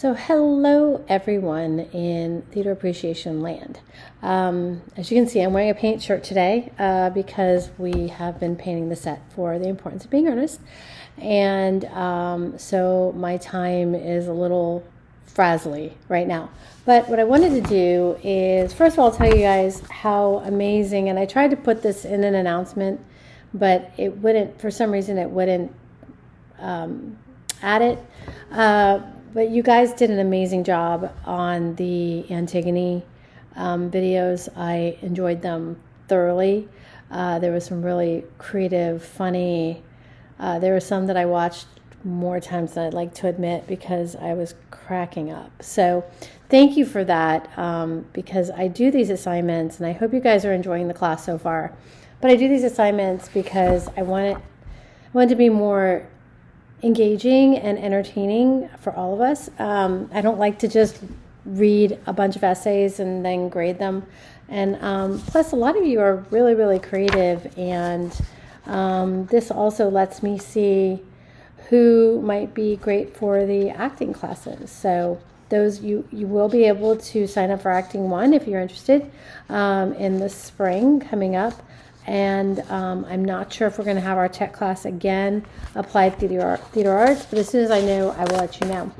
So hello everyone in Theater Appreciation Land. As you can see, I'm wearing a paint shirt today because we have been painting the set for The Importance of Being Earnest. And so my time is a little frazzly right now. But what I wanted to do is, first of all, tell you guys how amazing, and I tried to put this in an announcement, but it wouldn't, for some reason, it wouldn't add it. But you guys did an amazing job on the Antigone videos. I enjoyed them thoroughly. There was some really creative, funny. There were some that I watched more times than I'd like to admit because I was cracking up. So thank you for that, because I do these assignments, and I hope you guys are enjoying the class so far. But I do these assignments because I want it to be more engaging and entertaining for all of us. I don't like to just read a bunch of essays and then grade them. And plus, a lot of you are really, really creative, and this also lets me see who might be great for the acting classes. So those you will be able to sign up for Acting 1 if you're interested in the spring coming up. And I'm not sure if we're going to have our tech class again, Applied Theater Arts, but as soon as I know, I will let you know.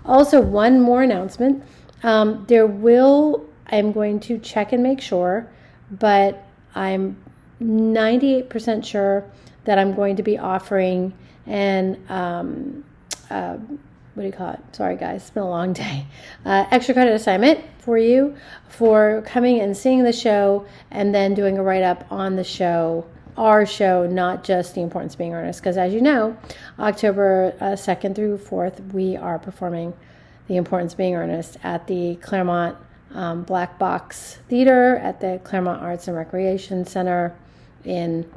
Also, one more announcement. I'm going to check and make sure, but I'm 98% sure that I'm going to be offering an what do you call it? Sorry, guys. It's been a long day. Extra credit assignment for you for coming and seeing the show and then doing a write-up on the show, our show, not just The Importance of Being Earnest. Because as you know, October 2nd through 4th, we are performing The Importance of Being Earnest at the Claremont Black Box Theater at the Claremont Arts and Recreation Center in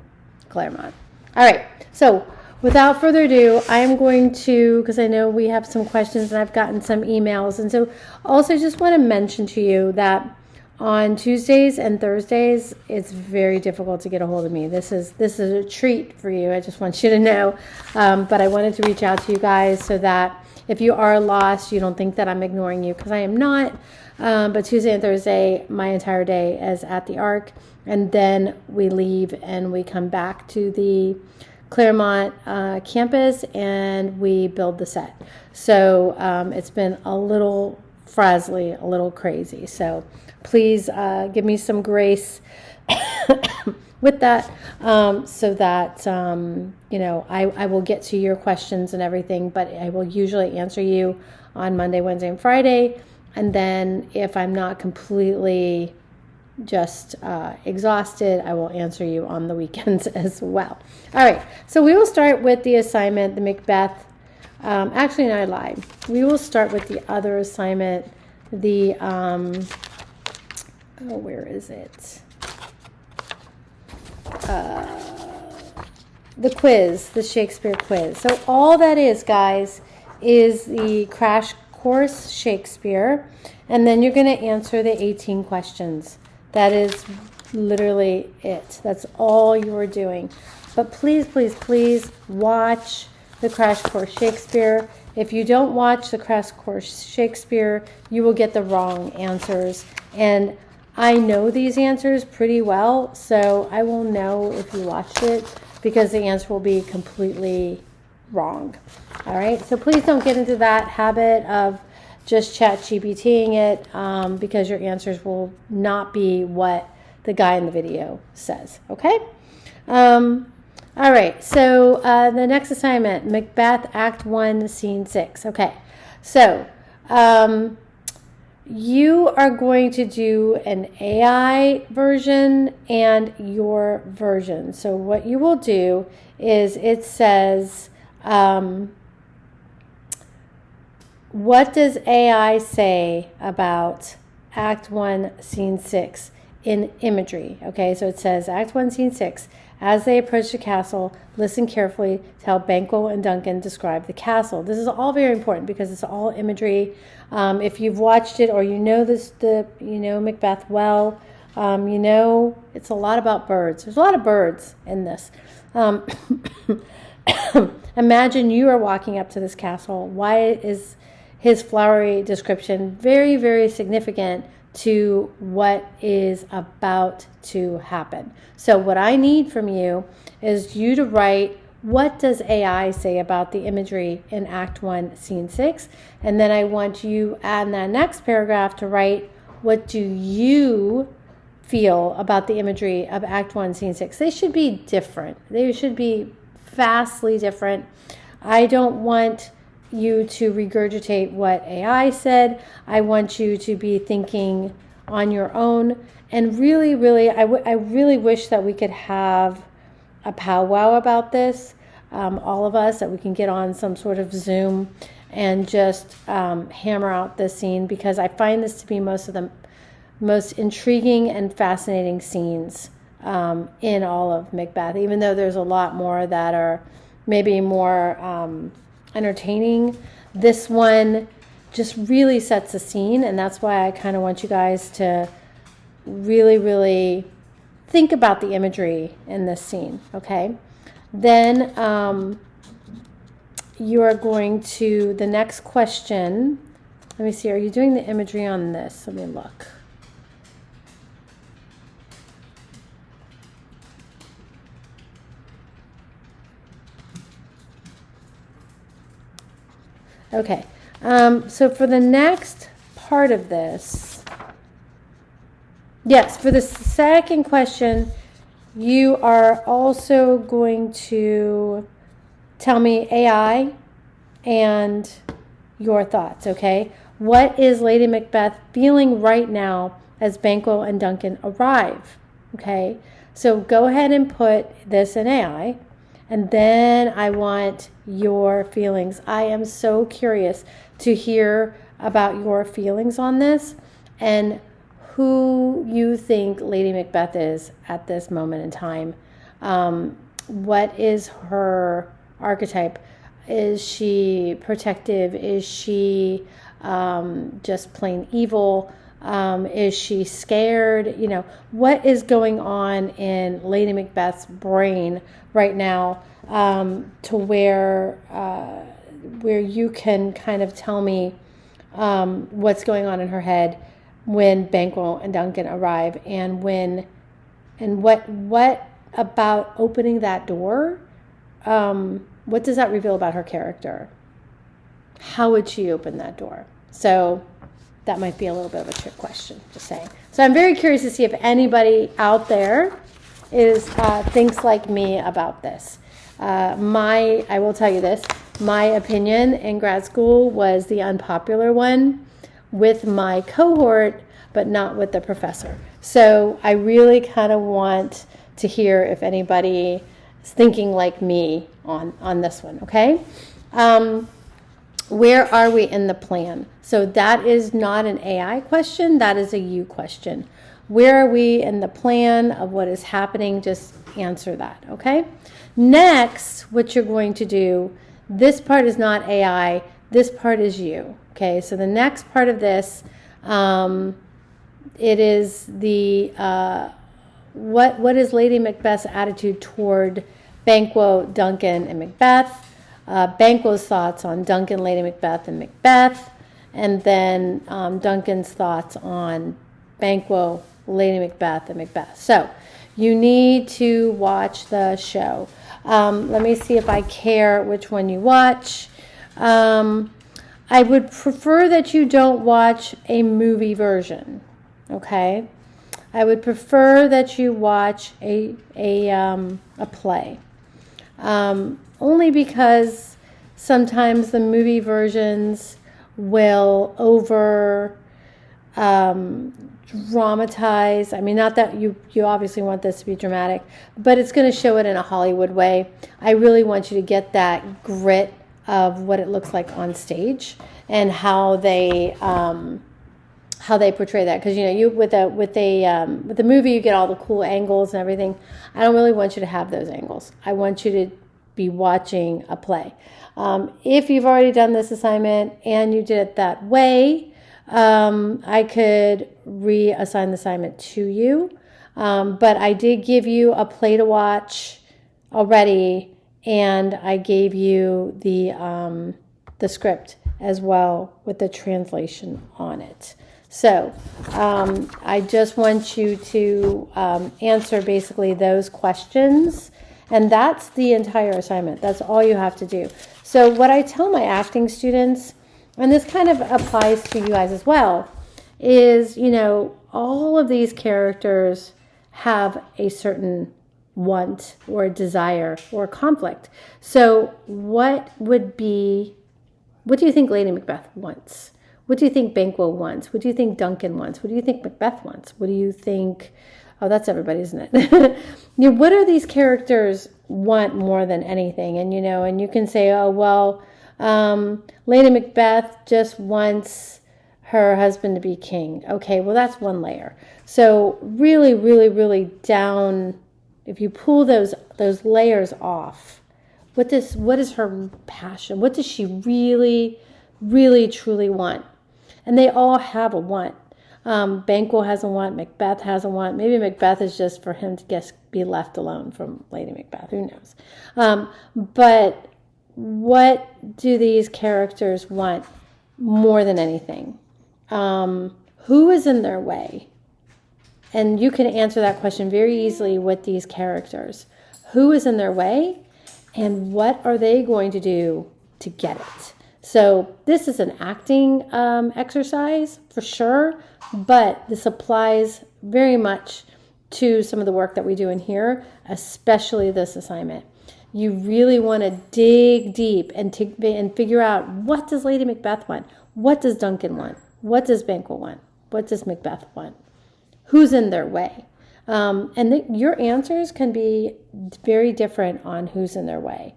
Claremont. All right. So without further ado, I am going to, because I know we have some questions and I've gotten some emails. And so also just want to mention to you that on Tuesdays and Thursdays, it's very difficult to get a hold of me. This is a treat for you. I just want you to know. But I wanted to reach out to you guys so that if you are lost, you don't think that I'm ignoring you, because I am not. But Tuesday and Thursday, my entire day is at the Arc. And then we leave and we come back to the Claremont campus and we build the set. So it's been a little frazzly, a little crazy. So please give me some grace with that, so that I will get to your questions and everything, but I will usually answer you on Monday, Wednesday, and Friday. And then if I'm not completely just exhausted, I will answer you on the weekends as well. All right, so we will start with the assignment, the Macbeth. Actually, no, I lied. We will start with the other assignment, the where is it? The quiz, the Shakespeare quiz. So all that is, guys, is the crash course Shakespeare, and then you're going to answer the 18 questions. That is literally it. That's all you're doing. But please, please, please watch the Crash Course Shakespeare. If you don't watch the Crash Course Shakespeare, you will get the wrong answers. And I know these answers pretty well, so I will know if you watched it, because the answer will be completely wrong. All right? So please don't get into that habit of just ChatGPTing it, because your answers will not be what the guy in the video says, okay? All right, so the next assignment, Macbeth, Act 1, Scene 6. Okay, so you are going to do an AI version and your version. So what you will do is it says, what does AI say about Act 1, Scene 6 in imagery? Okay, so it says, Act 1, Scene 6. As they approach the castle, listen carefully to how Banquo and Duncan describe the castle. This is all very important because it's all imagery. If you've watched it or you know Macbeth well, it's a lot about birds. There's a lot of birds in this. Imagine you are walking up to this castle. Why is his flowery description very, very significant to what is about to happen. So what I need from you is you to write, what does AI say about the imagery in Act 1, Scene 6? And then I want you, in that next paragraph, to write, what do you feel about the imagery of Act 1, Scene 6? They should be different. They should be vastly different. I don't want you to regurgitate what AI said. I want you to be thinking on your own. And really, really, I really wish that we could have a powwow about this, all of us, that we can get on some sort of Zoom and just hammer out this scene, because I find this to be most of the most intriguing and fascinating scenes in all of Macbeth, even though there's a lot more that are maybe more entertaining. This one just really sets the scene, and that's why I kind of want you guys to really, really think about the imagery in this scene, okay? Then you are going to, the next question, let me see, are you doing the imagery on this? Let me look. Okay, so for the next part of this, yes, for the second question, you are also going to tell me AI and your thoughts, okay? What is Lady Macbeth feeling right now as Banquo and Duncan arrive, okay? So go ahead and put this in AI, and then I want your feelings. I am so curious to hear about your feelings on this and who you think Lady Macbeth is at this moment in time. What is her archetype? Is she protective? Is she just plain evil? Is she scared? You know, what is going on in Lady Macbeth's brain right now, to where you can kind of tell me what's going on in her head when Banquo and Duncan arrive, and what about opening that door? What does that reveal about her character? How would she open that door? So that might be a little bit of a trick question, just saying. So I'm very curious to see if anybody out there thinks like me about this. I will tell you this, my opinion in grad school was the unpopular one with my cohort, but not with the professor. So I really kind of want to hear if anybody is thinking like me on this one, okay? Where are we in the plan? So that is not an AI question, that is a you question. Where are we in the plan of what is happening? Just answer that, okay? Next, what you're going to do, this part is not AI, this part is you, okay? So the next part of this, it is the, what is Lady Macbeth's attitude toward Banquo, Duncan, and Macbeth? Banquo's thoughts on Duncan, Lady Macbeth, and Macbeth, and then Duncan's thoughts on Banquo, Lady Macbeth, and Macbeth. So you need to watch the show. Let me see if I care which one you watch. I would prefer that you don't watch a movie version, okay? I would prefer that you watch a play. Only because sometimes the movie versions will over dramatize. I mean, not that you obviously want this to be dramatic, but it's going to show it in a Hollywood way. I really want you to get that grit of what it looks like on stage and how they portray that. Because with the movie you get all the cool angles and everything. I don't really want you to have those angles. I want you to be watching a play. If you've already done this assignment and you did it that way, I could reassign the assignment to you. But I did give you a play to watch already, and I gave you the script as well with the translation on it. So I just want you to answer basically those questions, and that's the entire assignment. That's all you have to do. So what I tell my acting students, and this kind of applies to you guys as well, is, all of these characters have a certain want or desire or conflict. So what do you think Lady Macbeth wants? What do you think Banquo wants? What do you think Duncan wants? What do you think Macbeth wants? What do you think? Oh, that's everybody, isn't it? What do these characters want more than anything? And, and you can say, oh, well, Lady Macbeth just wants her husband to be king. Okay, well, that's one layer. So really, really, really down, if you pull those layers off, what is her passion? What does she really, really, truly want? And they all have a want. Banquo has a want. Macbeth has a want. Maybe Macbeth is just for him to be left alone from Lady Macbeth. Who knows? But what do these characters want more than anything? Who is in their way? And you can answer that question very easily with these characters. Who is in their way? And what are they going to do to get it? So this is an acting exercise for sure, but this applies very much to some of the work that we do in here, especially this assignment. You really want to dig deep and figure out, what does Lady Macbeth want? What does Duncan want? What does Banquo want? What does Macbeth want? Who's in their way? Your answers can be very different on who's in their way.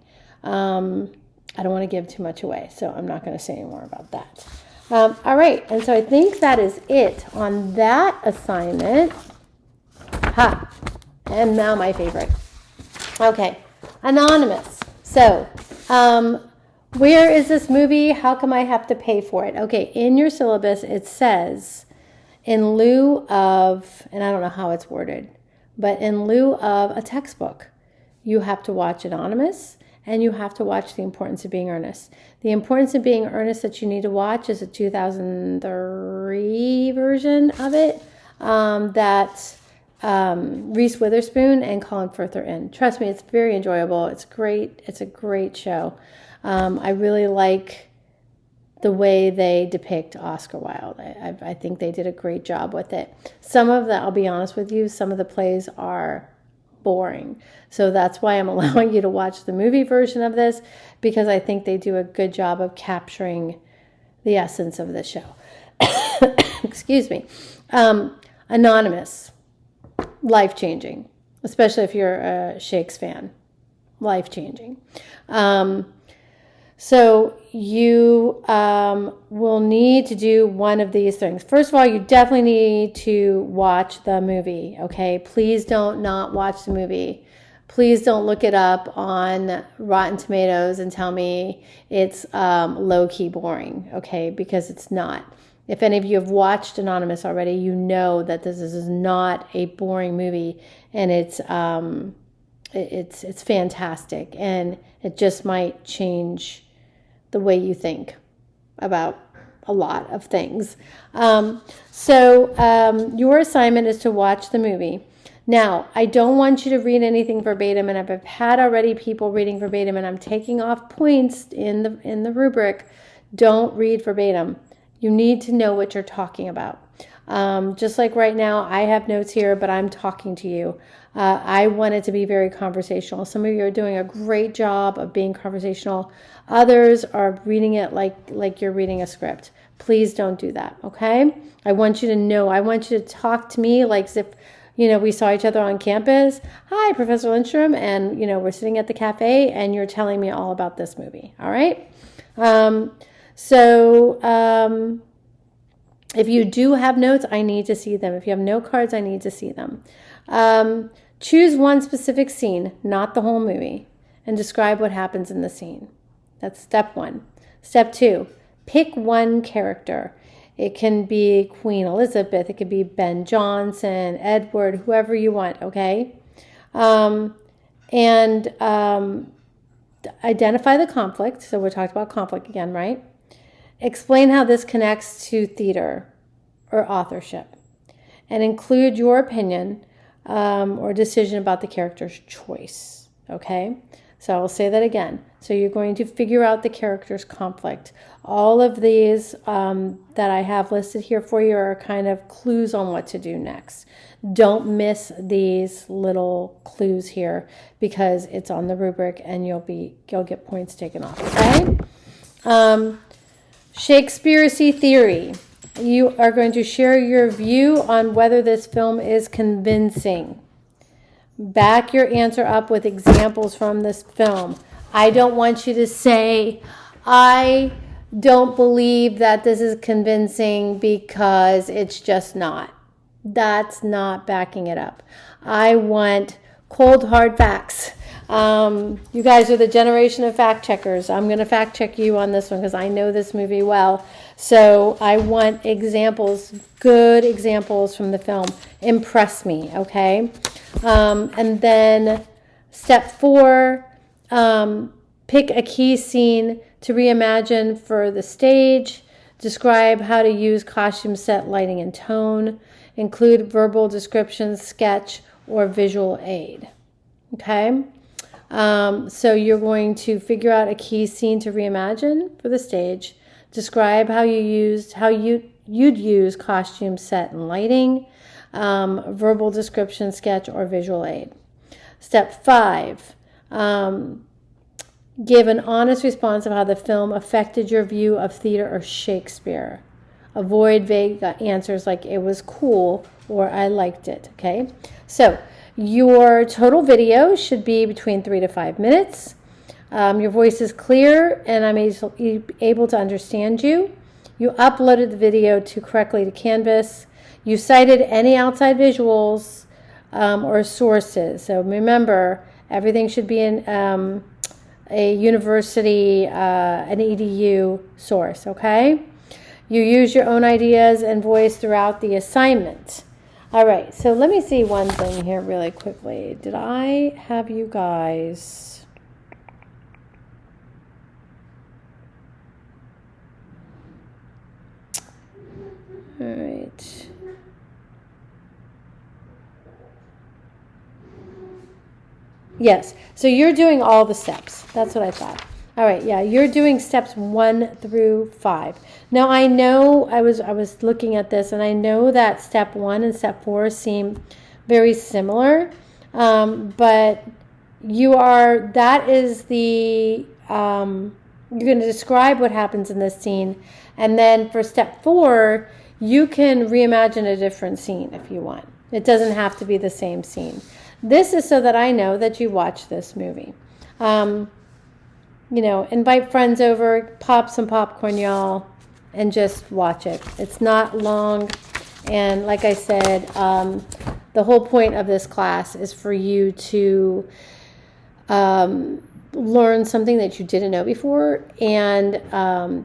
I don't want to give too much away, so I'm not going to say any more about that. All right, and so I think that is it on that assignment. And now my favorite. Okay, Anonymous. So, where is this movie? How come I have to pay for it? Okay, in your syllabus it says, in lieu of, and I don't know how it's worded, but in lieu of a textbook, you have to watch Anonymous, and you have to watch The Importance of Being Earnest. The Importance of Being Earnest that you need to watch is a 2003 version of it that Reese Witherspoon and Colin Firth are in. Trust me, it's very enjoyable. It's great. It's a great show. I really like the way they depict Oscar Wilde. I think they did a great job with it. Some of the, I'll be honest with you, some of the plays are boring. So that's why I'm allowing you to watch the movie version of this, because I think they do a good job of capturing the essence of the show. Excuse me. Anonymous, life-changing, especially if you're a Shakespeare fan. Life-changing. So you will need to do one of these things. First of all, you definitely need to watch the movie, okay? Please don't not watch the movie. Please don't look it up on Rotten Tomatoes and tell me it's low-key boring, okay? Because it's not. If any of you have watched Anonymous already, you know that this is not a boring movie, and it's fantastic, and it just might change the way you think about a lot of things. So your assignment is to watch the movie. Now, I don't want you to read anything verbatim, and I've had already people reading verbatim, and I'm taking off points in the rubric. Don't read verbatim. You need to know what you're talking about. Just like right now, I have notes here, but I'm talking to you. I want it to be very conversational. Some of you are doing a great job of being conversational. Others are reading it like you're reading a script. Please don't do that, okay? I want you to know. I want you to talk to me like as if, we saw each other on campus. Hi, Professor Lindstrom, and, we're sitting at the cafe, and you're telling me all about this movie, all right? If you do have notes, I need to see them. If you have note cards, I need to see them. Choose one specific scene, not the whole movie, and describe what happens in the scene. That's step one. Step two, pick one character. It can be Queen Elizabeth. It could be Ben Jonson, Edward, whoever you want, okay? Identify the conflict. So we're talking about conflict again, right? Explain how this connects to theater or authorship, and include your opinion or decision about the character's choice. Okay? So I'll say that again. So you're going to figure out the character's conflict. All of these that I have listed here for you are kind of clues on what to do next. Don't miss these little clues here because it's on the rubric and you'll get points taken off. Okay? Shakespeare theory. You are going to share your view on whether this film is convincing. Back your answer up with examples from this film. I don't want you to say, I don't believe that this is convincing because it's just not. That's not backing it up. I want cold, hard facts. You guys are the generation of fact checkers. I'm going to fact check you on this one because I know this movie well. So I want examples, good examples from the film. Impress me, okay? And then step 4, pick a key scene to reimagine for the stage. Describe how to use costume, set, lighting, and tone. Include verbal descriptions, sketch, or visual aid. Okay? So you're going to figure out a key scene to reimagine for the stage. Describe how you'd use costume, set, and lighting. Verbal description, sketch, or visual aid. Step 5, give an honest response of how the film affected your view of theater or Shakespeare. Avoid vague answers like it was cool or I liked it, okay? So your total video should be between 3 to 5 minutes. Your voice is clear and I'm able to understand you. You uploaded the video correctly to Canvas. You cited any outside visuals or sources. So remember, everything should be in a university, an EDU source, okay? You use your own ideas and voice throughout the assignment. All right, so let me see one thing here really quickly. Did I have you guys... All right. Yes, so you're doing all the steps. That's what I thought. All right, yeah, you're doing steps 1 through 5. Now, I know I was looking at this, and I know that step 1 and step 4 seem very similar, but that is the, you're going to describe what happens in this scene, and then for step 4, you can reimagine a different scene if you want. It doesn't have to be the same scene. This is so that I know that you watch this movie. Invite friends over, pop some popcorn, y'all, and just watch it. It's not long. And like I said, the whole point of this class is for you to learn something that you didn't know before and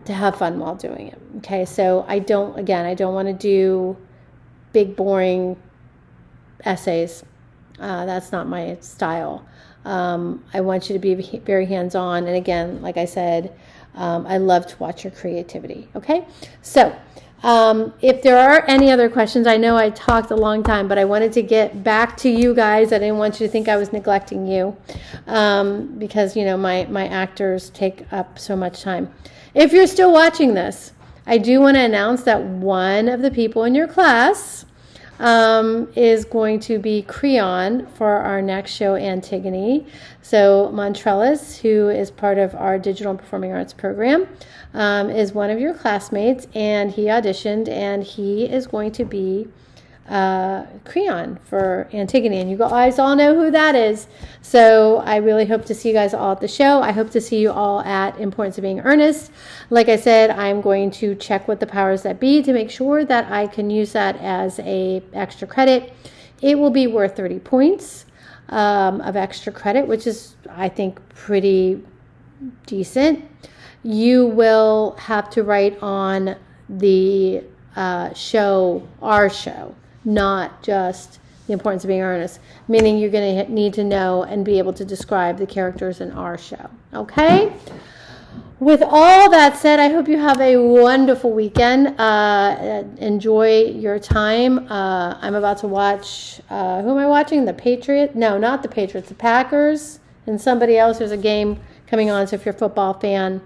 to have fun while doing it. Okay, so I don't want to do big, boring essays. That's not my style. I want you to be very hands-on. And again, like I said, I love to watch your creativity. Okay? So if there are any other questions, I know I talked a long time, but I wanted to get back to you guys. I didn't want you to think I was neglecting you because, my actors take up so much time. If you're still watching this, I do want to announce that one of the people in your class is going to be Creon for our next show, Antigone. So Montrellis, who is part of our Digital and Performing Arts program, is one of your classmates, and he auditioned, and he is going to be Creon for Antigone, and you guys all know who that is. So I really hope to see you guys all at the show. I hope to see you all at Importance of Being Earnest. Like I said, I'm going to check with the powers that be to make sure that I can use that as a extra credit. It will be worth 30 points of extra credit, which is, I think, pretty decent. You will have to write on the show, our show, not just the importance of being earnest, meaning you're going to need to know and be able to describe the characters in our show. Okay? With all that said, I hope you have a wonderful weekend. Enjoy your time. I'm about to watch, who am I watching? The Patriots? No, not the Patriots. The Packers and somebody else. There's a game coming on, so if you're a football fan,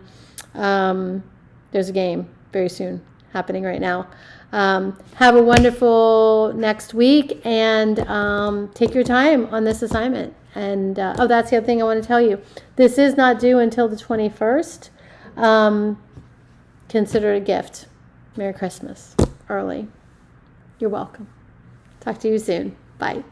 there's a game very soon happening right now. Have a wonderful next week, and take your time on this assignment. And that's the other thing I want to tell you. This is not due until the 21st. Consider it a gift. Merry Christmas early. You're welcome. Talk to you soon. Bye.